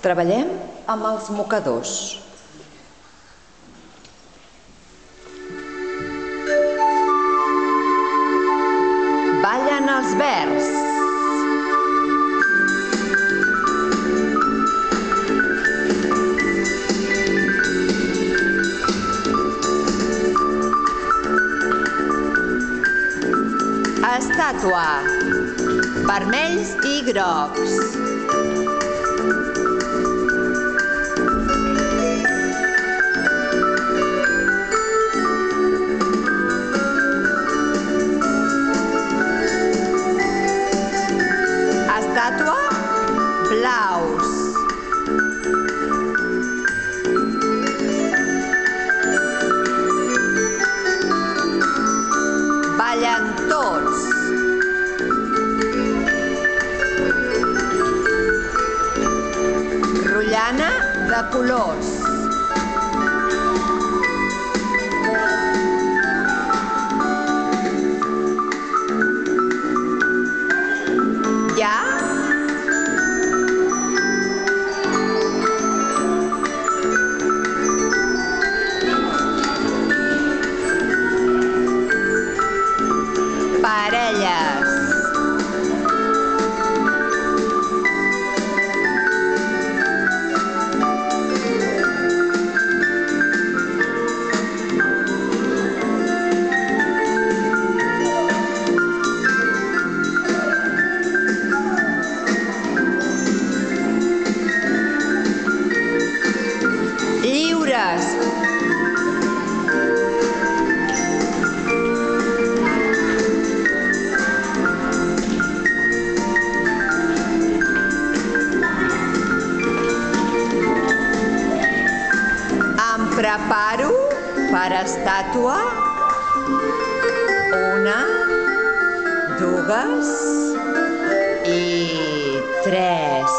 Treballem amb els mocadors. Ballen els verds. Estàtua. Vermells i grocs. Estàtua. Blaus. Ballen tots. Rotllana de colors. Ja? Parelles. Lliures. Em preparo per estàtua. 1, 2 i 3.